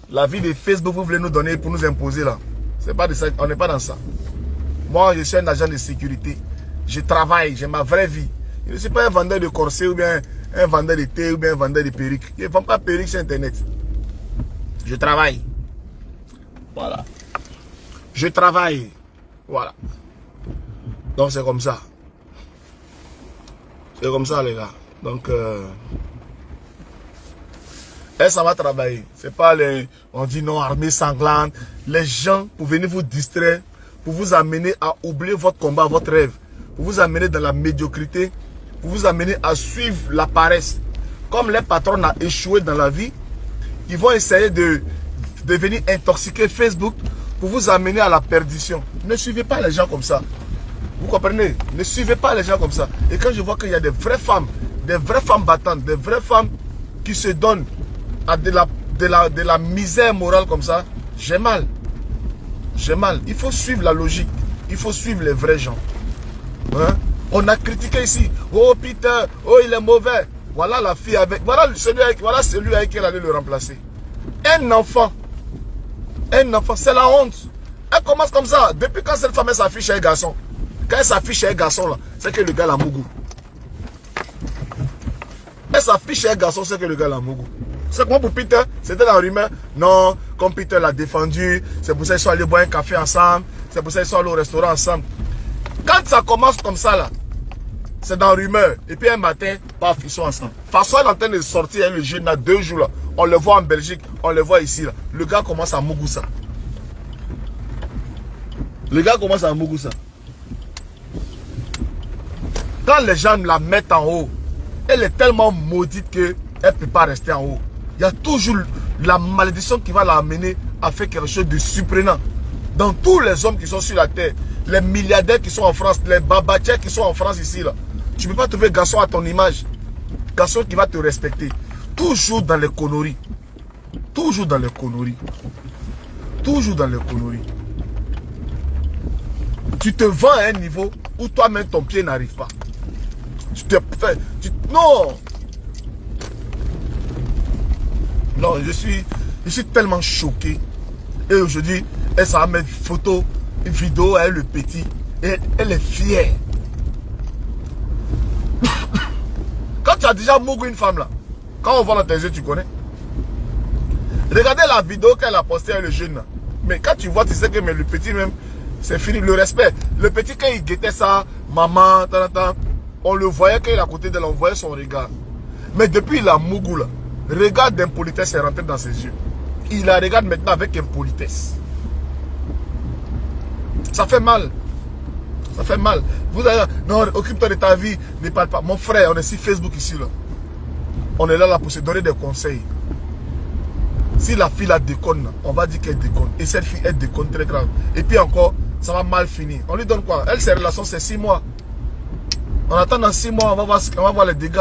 La vie de Facebook, vous voulez nous donner pour nous imposer là. C'est pas de ça, on n'est pas dans ça. Moi, je suis un agent de sécurité. Je travaille, j'ai ma vraie vie. Je ne suis pas un vendeur de corsets ou bien un vendeur de thé ou bien un vendeur de perruques. Je ne vends pas perruques sur Internet. Je travaille. Voilà. Je travaille. Voilà. Donc c'est comme ça. C'est comme ça les gars. Donc et ça va travailler. C'est pas les... On dit non, armée sanglante. Les gens pour venir vous distraire, pour vous amener à oublier votre combat, votre rêve. Pour vous amener dans la médiocrité. Pour vous amener à suivre la paresse. Comme les patrons ont échoué dans la vie, ils vont essayer de venir intoxiquer Facebook pour vous amener à la perdition. Ne suivez pas les gens comme ça. Vous comprenez? Ne suivez pas les gens comme ça. Et quand je vois qu'il y a des vraies femmes battantes, des vraies femmes qui se donnent à de la misère morale comme ça, j'ai mal. J'ai mal. Il faut suivre la logique. Il faut suivre les vrais gens. Hein? On a critiqué ici. Oh Peter, oh il est mauvais. Voilà la fille avec. Voilà celui avec qui elle allait le remplacer. Un enfant, c'est la honte. Elle commence comme ça. Depuis quand cette femme s'affiche à un garçon? Quand elle s'affiche à un garçon là, c'est que le gars l'a mougou. Elle s'affiche à un garçon, c'est que le gars l'a mougou. C'est comment pour Peter? C'était la rumeur. Non, comme Peter l'a défendu, c'est pour ça qu'ils sont allés boire un café ensemble, c'est pour ça qu'ils sont allés au restaurant ensemble. Quand ça commence comme ça là, c'est dans la rumeur. Et puis un matin, paf, ils sont ensemble. Façon, elle est en train de sortir le jeune là, 2 jours là. On le voit en Belgique, on le voit ici là. Le gars commence à mougou ça. Le gars commence à mougou ça. Quand les gens la mettent en haut, elle est tellement maudite qu'elle ne peut pas rester en haut. Il y a toujours la malédiction qui va l'amener à faire quelque chose de surprenant. Dans tous les hommes qui sont sur la terre, les milliardaires qui sont en France, les babatiers qui sont en France ici, là, tu ne peux pas trouver garçon à ton image. Garçon qui va te respecter. Toujours dans les conneries. Toujours dans les conneries. Toujours dans les conneries. Tu te vends à un niveau où toi-même ton pied n'arrive pas. Non. Non, je suis tellement choqué. Et aujourd'hui, elle s'en va mettre une photo, une vidéo avec le petit. Et elle est fière. Quand tu as déjà mouru une femme là, quand on voit dans tes yeux, tu connais. Regardez la vidéo qu'elle a postée avec le jeune là. Mais quand tu vois, tu sais que mais le petit même, c'est fini. Le respect. Le petit, quand il guettait ça, maman, on le voyait quand il est à côté d'elle, on voyait son regard. Mais depuis il a mougou là, le regard d'impolitesse est rentré dans ses yeux. Il la regarde maintenant avec impolitesse. Ça fait mal. Ça fait mal. Vous allez, non, occupe-toi de ta vie, ne parle pas. Mon frère, on est sur Facebook ici là. On est là pour se donner des conseils. Si la fille la déconne, on va dire qu'elle déconne. Et cette fille, elle déconne très grave. Et puis encore, ça va mal finir. On lui donne quoi? Elle, ses relations, c'est 6 mois. On attend dans 6 mois, on va voir les dégâts.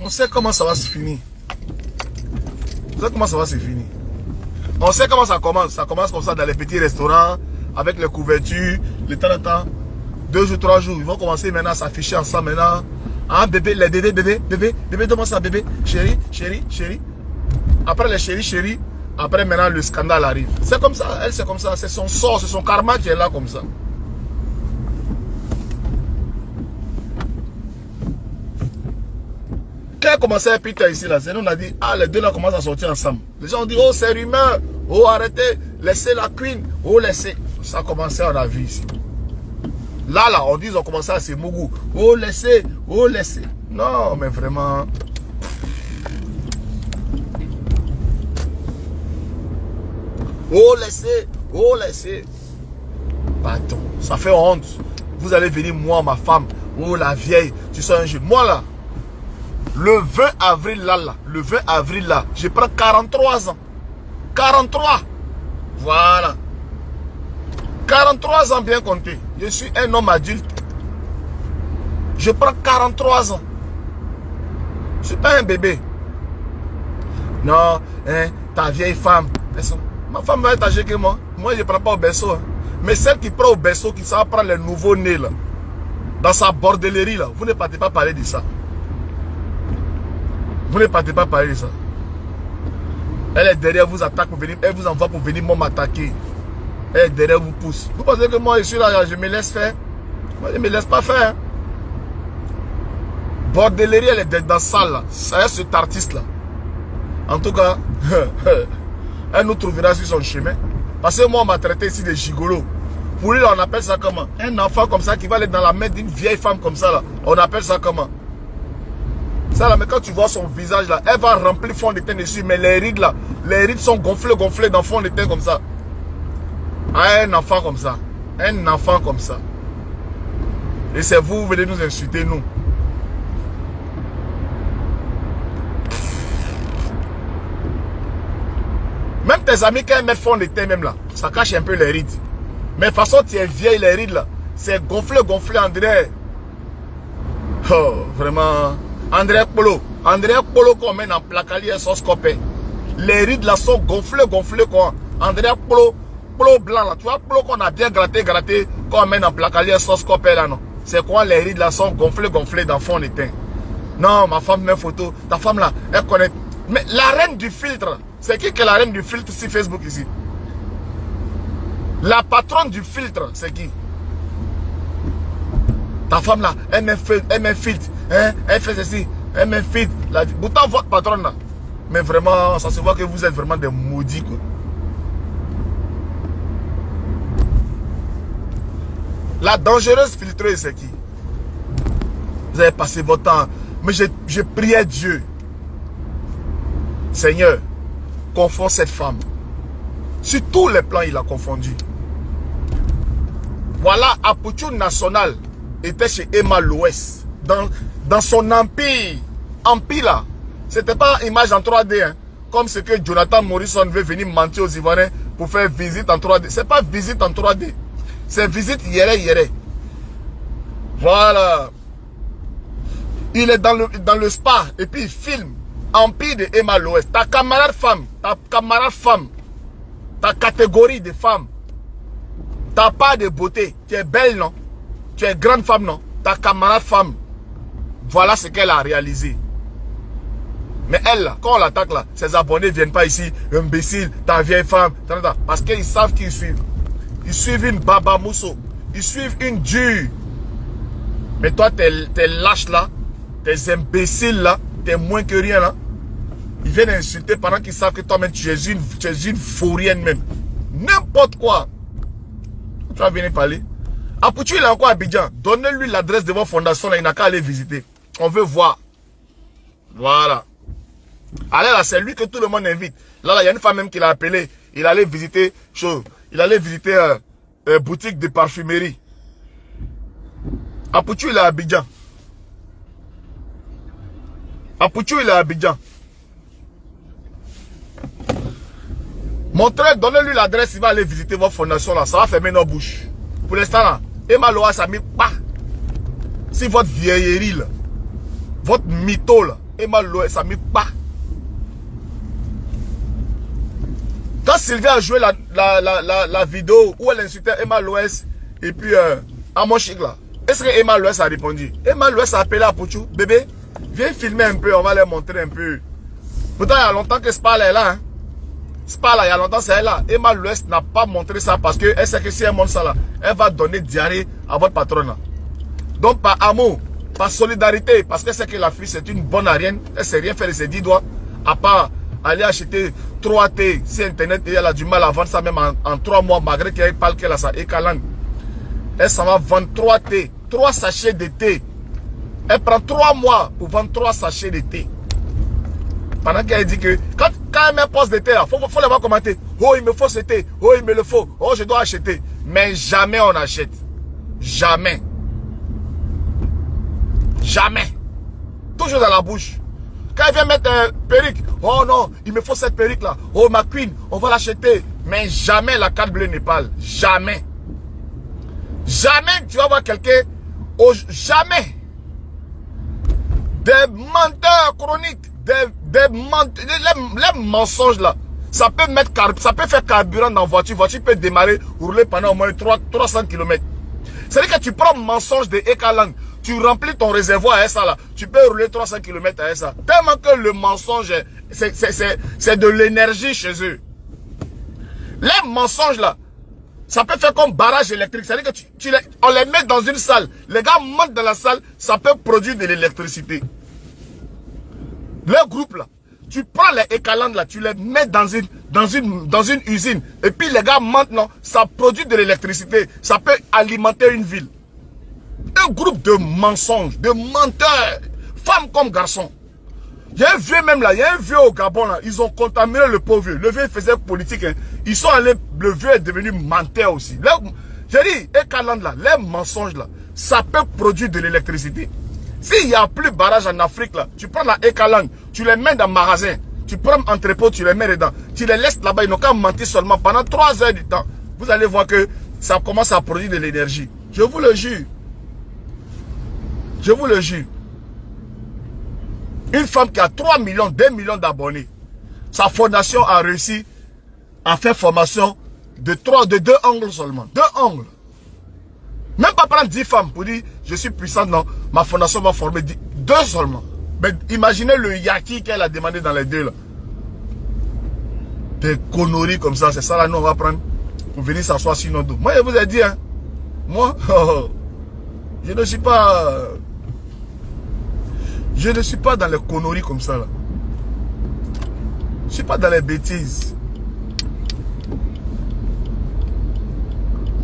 On sait comment ça va se finir. On sait comment ça va se finir. On sait comment ça commence. Ça commence comme ça dans les petits restaurants, avec les couvertures, les temps. 2 jours, 3 jours. Ils vont commencer maintenant à s'afficher ensemble maintenant. Ah, bébé, les bébé, demande ça, bébé. Chérie. Après les chéris. Après maintenant le scandale arrive. C'est comme ça, elle c'est comme ça. C'est son sort, c'est son karma qui est là comme ça. Quand elle commençait à Peter ici, là, on a dit, ah, les deux là commencent à sortir ensemble. Les gens ont dit, oh, c'est rumeur. Oh, arrêtez, laissez la queen. Oh, laissez. Ça a commencé, on a vu ici. Là, on dit, ils ont commencé à se mougou. Oh, laissez. Non, mais vraiment. Oh, laissez. Pardon, ça fait honte. Vous allez venir, moi, ma femme. Oh, la vieille, tu sors un jeu. Moi, là, le 20 avril, là, je prends 43 ans. 43. Voilà. 43 ans bien compté. Je suis un homme adulte. Je prends 43 ans. Je ne suis pas un bébé. Non, hein, ta vieille femme. Ma femme va être âgée que moi. Moi, je ne prends pas au berceau. Hein. Mais celle qui prend au berceau, qui va prendre les nouveaux nés là, dans sa bordellerie là, vous ne partez pas parler de ça. Vous ne partez pas parler de ça. Elle est derrière, vous attaque pour venir, elle vous envoie pour venir m'attaquer. Elle est derrière, vous pousse. Vous pensez que moi je suis là, je me laisse faire? Moi je ne me laisse pas faire. Hein. Bordellerie, elle est dans la salle là. Ça est cet artiste là. En tout cas, elle nous trouvera sur son chemin. Parce que moi on m'a traité ici de gigolo. Pour lui là, on appelle ça comment? Un enfant comme ça qui va aller dans la main d'une vieille femme comme ça là. On appelle ça comment? Ça là, mais quand tu vois son visage là, elle va remplir fond de teint dessus, mais les rides là, les rides sont gonflées dans fond de teint comme ça. Ah, un enfant comme ça. Un enfant comme ça. Et c'est vous, vous venez nous insulter, nous. Même tes amis, quand ils mettent fond de teint même là, ça cache un peu les rides. Mais de toute façon, tu es vieille, les rides là, c'est gonflé, André. Oh, vraiment. André Polo qu'on met en placalier sans scopé. Les rides là sont gonflées quoi. André Polo blanc là. Tu vois, Polo qu'on a bien gratté, qu'on met en placalier sans scopé là, non. C'est quoi les rides là sont gonflées dans le fond de teint. Non, ma femme met photo. Ta femme là, elle connaît. Mais la reine du filtre, c'est qui est la reine du filtre sur Facebook ici? La patronne du filtre, c'est qui? Ta femme là, elle met filtre, hein? Elle fait ceci, elle met filtre. Pourtant votre patronne là. Mais vraiment, ça se voit que vous êtes vraiment des maudits quoi. La dangereuse filtreuse, c'est qui? Vous avez passé votre temps. Mais je priais Dieu. Seigneur, confond cette femme. Sur tous les plans, il a confondu. Voilà, Apuchu National était chez Emma Loès. Dans son empire. Empire là. C'était pas image en 3D. Hein, comme ce que Jonathan Morrison veut venir mentir aux Ivoiriens pour faire visite en 3D. C'est pas visite en 3D. C'est visite yéré. Voilà. Il est dans le spa et puis il filme. Empire de Emma Loès. Ta camarade femme, ta catégorie de femmes, ta part de beauté, tu es belle non? Tu es grande femme non? Ta camarade femme, voilà ce qu'elle a réalisé. Mais elle là, quand on l'attaque là, ses abonnés ne viennent pas ici, imbécile, ta vieille femme, parce qu'ils savent qu'ils suivent. Ils suivent une baba mousso, ils suivent une dure. Mais toi, t'es lâche là, t'es imbécile là, t'es moins que rien là. Ils viennent insulter pendant qu'ils savent que toi-même tu es une vaurienne même. N'importe quoi. Tu vas venir parler. Apuchu il est encore à Abidjan. Donnez-lui l'adresse de votre fondation là, il n'a qu'à aller visiter. On veut voir. Voilà. Allez là, c'est lui que tout le monde invite. Là, il y a une femme même qui l'a appelé. Il allait visiter boutique de parfumerie. Apuchu il est à Abidjan. Montrez, donnez-lui l'adresse, il va aller visiter votre fondation là. Ça va fermer nos bouches. Pour l'instant là, Emma Loès a mis pas. Si votre vieillerie là, votre mytho là, Emma Loès a mis pas. Quand Sylvie a joué la vidéo où elle insultait Emma Loès et puis Amoshik là, est-ce que Emma Loès a répondu? Emma Loès a appelé à Pouchou, bébé, viens filmer un peu, on va leur montrer un peu. Pourtant, il y a longtemps que Spa là est là. Hein. Spa là, il y a longtemps c'est elle là. Emma Loès n'a pas montré ça parce qu'elle sait que si elle montre ça là, elle va donner diarrhée à votre patronne là. Donc par amour, par solidarité, parce qu'elle sait que la fille c'est une bonne arienne, elle ne sait rien faire de ses 10 doigts, à part aller acheter 3 thé, si internet et elle a du mal à vendre ça même en 3 mois, malgré qu'elle parle qu'elle a ça et qu'elle elle s'en va vendre 3 thé, 3 sachets de thé. Elle prend 3 mois pour vendre 3 sachets de thé. Pendant qu'elle dit que quand elle met poste de thé là, faut les voir commenter. Oh, il me faut ce thé. Oh, il me le faut. Oh, je dois acheter. Mais jamais on achète. Jamais. Jamais. Toujours dans la bouche. Quand elle vient mettre un perruque. Oh non, il me faut cette perruque là. Oh, ma queen, on va l'acheter. Mais jamais la carte bleue Népal. Jamais. Jamais tu vas voir quelqu'un. Oh, jamais. Des menteurs chroniques. Les mensonges là, ça peut faire carburant dans la voiture. La voiture peut démarrer, rouler pendant au moins 300 km. C'est-à-dire que tu prends mensonge de Ekalang, tu remplis ton réservoir à ça là. Tu peux rouler 300 km à ça. Tellement que le mensonge, c'est de l'énergie chez eux. Les mensonges là, ça peut faire comme barrage électrique. C'est-à-dire que on les met dans une salle. Les gars montent dans la salle, ça peut produire de l'électricité. Le groupe là, tu prends les écalandes là, tu les mets dans une usine. Et puis les gars montent, non, ça produit de l'électricité. Ça peut alimenter une ville. Un groupe de mensonges, de menteurs, femmes comme garçons. Il y a un vieux même là, il y a un vieux au Gabon là, ils ont contaminé le pauvre vieux. Le vieux faisait politique, hein. Ils sont allés, le vieux est devenu menteur aussi. J'ai dit, écalandes là, les mensonges là, ça peut produire de l'électricité. S'il n'y a plus de barrage en Afrique là, tu prends la écalande, tu les mets dans le magasin, tu prends un entrepôt, tu les mets dedans, tu les laisses là-bas, ils n'ont qu'à mentir seulement pendant 3 heures du temps. Vous allez voir que ça commence à produire de l'énergie. Je vous le jure. Je vous le jure. Une femme qui a 3 millions, 2 millions d'abonnés, sa fondation a réussi à faire formation de 2 angles seulement. 2 angles. Même pas prendre 10 femmes pour dire je suis puissante, non. Ma fondation va former 2 seulement. Mais imaginez le yaki qu'elle a demandé dans les 2 là. Des conneries comme ça, c'est ça là, nous on va prendre pour venir s'asseoir sur nos dos. Moi je vous ai dit, hein, moi, je ne suis pas... Je ne suis pas dans les conneries comme ça là. Je ne suis pas dans les bêtises.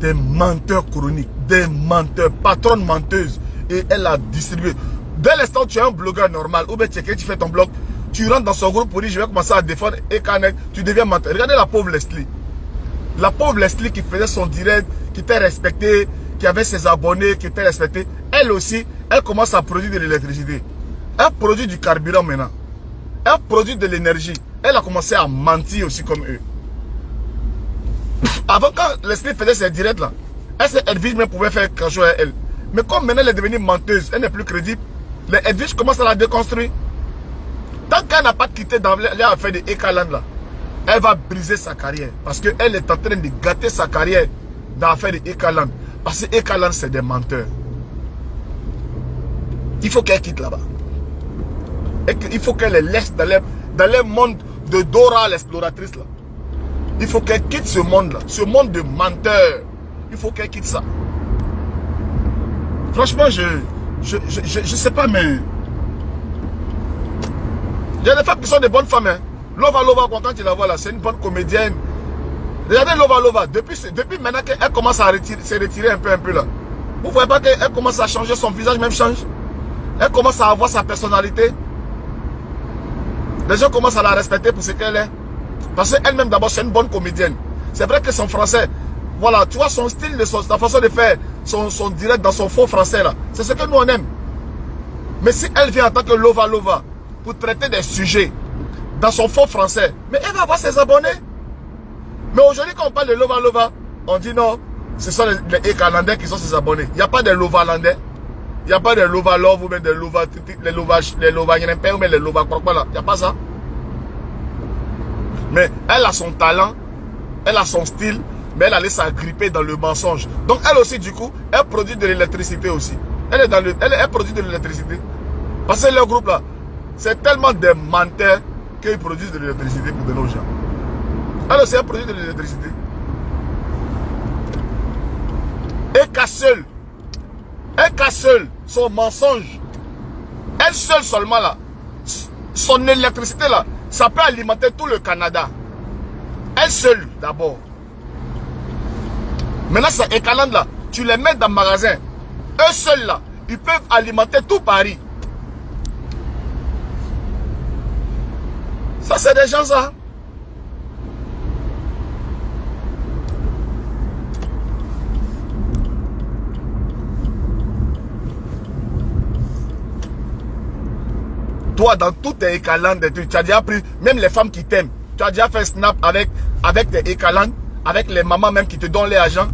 Des menteurs chroniques, des menteurs, patronnes menteuses. Et elle a distribué. Dès l'instant tu es un blogueur normal, ou bien tu fais ton blog, tu rentres dans son groupe pour dire je vais commencer à défendre et Canet, tu deviens menteur. Regardez la pauvre Leslie. La pauvre Leslie qui faisait son direct, qui était respectée, qui avait ses abonnés, qui était respectée. Elle aussi, elle commence à produire de l'électricité. Elle produit du carburant maintenant. Elle produit de l'énergie. Elle a commencé à mentir aussi comme eux. Avant, quand Leslie faisait ses directs là, Edwige même pouvait faire quelque chose à elle. Mais comme maintenant elle est devenue menteuse, elle n'est plus crédible, les Edwige commencent à la déconstruire. Tant qu'elle n'a pas quitté dans l'affaire de Ekaland là, elle va briser sa carrière. Parce qu'elle est en train de gâter sa carrière dans l'affaire de Ekaland. Parce que Ekaland c'est des menteurs. Il faut qu'elle quitte là-bas. Il faut qu'elle les laisse dans le monde de Dora l'exploratrice là. Il faut qu'elle quitte ce monde là, ce monde de menteurs. Il faut qu'elle quitte ça. Franchement, je sais pas, mais il y a des femmes qui sont des bonnes femmes. Hein. Lova, quand tu la vois là, c'est une bonne comédienne. Regardez Lova, depuis maintenant qu'elle commence à se retirer un peu là. Vous voyez pas qu'elle commence à changer, son visage même change. Elle commence à avoir sa personnalité. Les gens commencent à la respecter pour ce qu'elle est. Parce qu'elle-même d'abord c'est une bonne comédienne. C'est vrai que son français, voilà, tu vois son style, sa façon de faire, son direct dans son faux français là. C'est ce que nous on aime. Mais si elle vient en tant que Lova pour traiter des sujets dans son faux français, mais elle va avoir ses abonnés. Mais aujourd'hui quand on parle de Lova, on dit non, ce sont les Ekalandais qui sont ses abonnés. Il n'y a pas de Lovalandais. Il n'y a pas de Lova Love ou bien de Lova, les Lova Yrenpé ou bien les Lova Krokpa là. Il n'y a pas ça. Mais elle a son talent, elle a son style, mais elle allait s'agripper dans le mensonge. Donc elle aussi du coup, elle produit de l'électricité aussi. Elle produit de l'électricité. Parce que le groupe là, c'est tellement des menteurs qu'ils produisent de l'électricité pour donner aux gens. Elle aussi elle produit de l'électricité. Et qu'à seul, son mensonge, elle seule seulement là, son électricité là, ça peut alimenter tout le Canada. Elle seule d'abord. Maintenant, ces Ekaland là, tu les mets dans le magasin. Eux seuls là, ils peuvent alimenter tout Paris. Ça, c'est des gens ça. Toi, dans tous tes Ekaland, tu as déjà pris, même les femmes qui t'aiment, tu as déjà fait snap avec tes Ekaland, avec les mamans même qui te donnent les agents.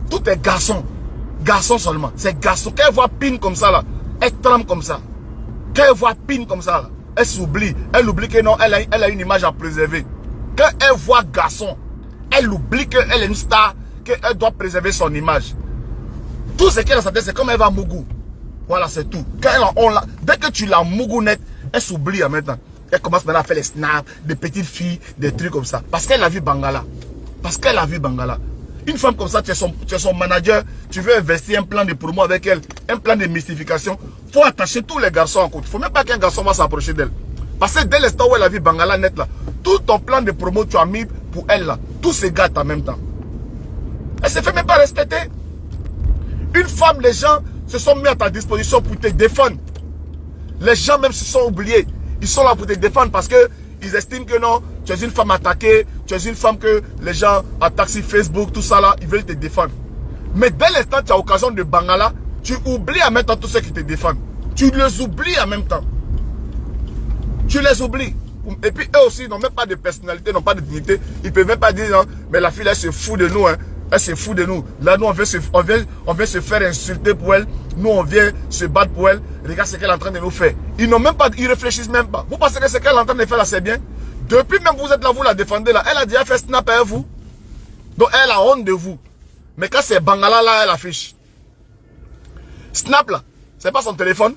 Tous tes garçons, garçons seulement, c'est garçons. Quand elle voit pin comme ça là, elle tremble comme ça. Quand elle voit pin comme ça là, elle s'oublie. Elle oublie que non, elle a une image à préserver. Quand elle voit garçon, elle oublie qu'elle est une star, qu'elle doit préserver son image. Tout ce qu'elle a dans sa tête, c'est comme Eva Mougou. Voilà, c'est tout. Dès que tu la mougounette, elle s'oublie en même temps. Elle commence maintenant à faire les snaps, des petites filles, des trucs comme ça. Parce qu'elle a vu Bangala. Parce qu'elle a vu Bangala. Une femme comme ça, tu es son manager, tu veux investir un plan de promo avec elle, un plan de mystification. Il faut attacher tous les garçons en compte. Il ne faut même pas qu'un garçon va s'approcher d'elle. Parce que dès l'instant où elle a vu Bangala net là, tout ton plan de promo tu as mis pour elle là, tout se gâte en même temps. Elle ne se fait même pas respecter. Une femme, les gens se sont mis à ta disposition pour te défendre. Les gens même se sont oubliés. Ils sont là pour te défendre parce qu'ils estiment que non, tu es une femme attaquée, tu es une femme que les gens attaquent sur Facebook, tout ça là, ils veulent te défendre. Mais dès l'instant tu as occasion de Bangala, tu oublies en même temps tous ceux qui te défendent. Tu les oublies en même temps. Tu les oublies. Et puis eux aussi n'ont même pas de personnalité, n'ont pas de dignité. Ils ne peuvent même pas dire non, mais la fille elle se fout de nous. Hein. Elle se fout de nous. Là, nous, on vient se faire insulter pour elle. Nous, on vient se battre pour elle. Regarde ce qu'elle est en train de nous faire. Ils n'ont même pas, ils réfléchissent même pas. Vous pensez que ce qu'elle est en train de faire là, c'est bien? Depuis même vous êtes là, vous la défendez là. Elle a déjà fait snap avec vous. Donc, elle a honte de vous. Mais quand c'est Bangala là, elle affiche. Snap là, c'est pas son téléphone.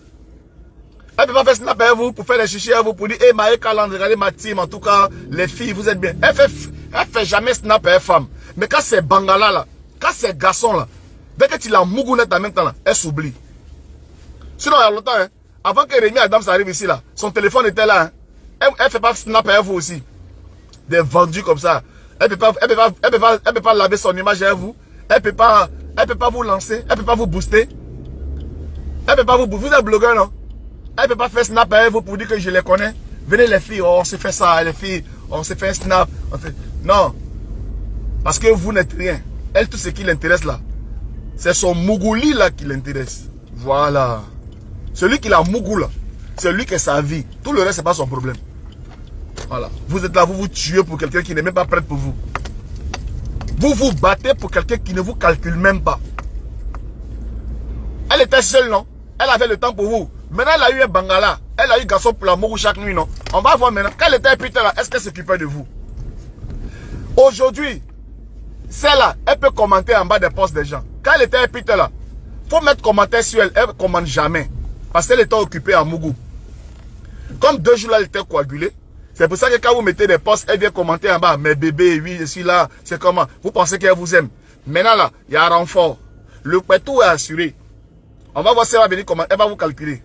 Elle peut pas faire snap avec vous pour faire les chichis avec vous, pour dire, hey, Maë Kaland, regardez ma team, en tout cas, les filles, vous êtes bien. Elle fait jamais snap avec femme. Mais quand c'est Bangala là, quand c'est garçon là, dès que tu la mougounette en même temps là, elle s'oublie. Sinon, il y a longtemps, hein, avant que Rémi Adams arrive ici là, son téléphone était là. Hein. Elle fait pas snap avec vous aussi. Des vendus comme ça. Elle peut pas laver son image avec vous. Elle peut pas vous lancer. Elle peut pas vous booster. Elle peut pas vous booster. Vous êtes blogueur, non? Elle peut pas faire snap avec vous pour dire que je les connais. Venez les filles, oh, on s'est fait ça, les filles, on s'est fait un snap. Non. Parce que vous n'êtes rien. Elle, tout ce qui l'intéresse là, c'est son mougouli là qui l'intéresse. Voilà. Celui qui la mougou là, c'est lui qui est sa vie. Tout le reste, c'est pas son problème. Voilà. Vous êtes là, vous vous tuez pour quelqu'un qui n'est même pas prêt pour vous. Vous vous battez pour quelqu'un qui ne vous calcule même pas. Elle était seule, non? Elle avait le temps pour vous. Maintenant, elle a eu un Bangala. Elle a eu garçon pour la mougou chaque nuit, non? On va voir maintenant. Quand elle était putain là, est-ce qu'elle s'occupait de vous? Aujourd'hui, celle-là, elle peut commenter en bas des posts des gens. Quand elle était épitée là, faut mettre commentaire sur elle. Elle ne commente jamais. Parce qu'elle était occupée à Mougou. Comme 2 jours là, elle était coagulée. C'est pour ça que quand vous mettez des posts, elle vient commenter en bas. Mais bébé, oui, je suis là. C'est comment? Vous pensez qu'elle vous aime. Maintenant là, il y a un renfort. Le pétou est assuré. On va voir si elle va venir comment. Elle va vous calculer.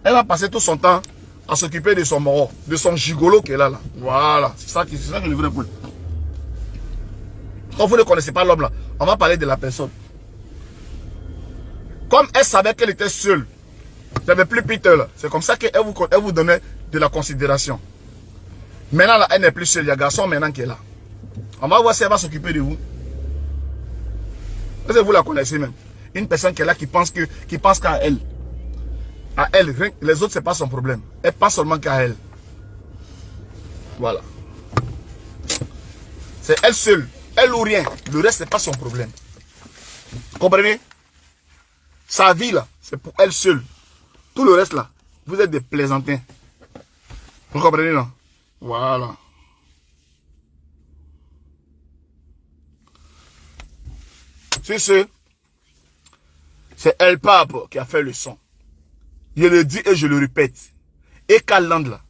Elle va passer tout son temps à s'occuper de son moro, de son gigolo qui est là. Voilà. C'est ça que je voulais pour. Quand vous ne connaissez pas l'homme là, on va parler de la personne. Comme elle savait qu'elle était seule, il n'y avait plus Peter là. C'est comme ça qu'elle vous donnait de la considération. Maintenant là, elle n'est plus seule. Il y a un garçon maintenant qui est là. On va voir si elle va s'occuper de vous. Est-ce que vous la connaissez même? Une personne qui est là qui pense qu'à elle. À elle. Les autres, ce n'est pas son problème. Elle pense seulement qu'à elle. Voilà. C'est elle seule. Elle ou rien. Le reste, ce n'est pas son problème. Vous comprenez? Sa vie, là, c'est pour elle seule. Tout le reste, là, vous êtes des plaisantins. Vous comprenez, non? Voilà. C'est ce. C'est El Pape qui a fait le son. Je le dis et je le répète. Et Kaland, là,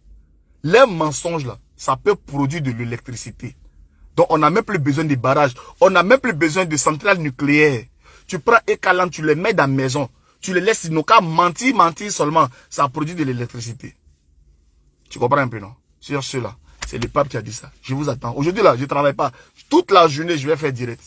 les mensonges, là, ça peut produire de l'électricité. Donc, on n'a même plus besoin de barrages. On n'a même plus besoin de centrales nucléaires. Tu prends Ekaland, tu les mets dans la maison. Tu les laisses, ils n'ont qu'à mentir seulement. Ça produit de l'électricité. Tu comprends un peu, non? Sur cela, c'est le pape qui a dit ça. Je vous attends. Aujourd'hui, là, je ne travaille pas. Toute la journée, je vais faire direct.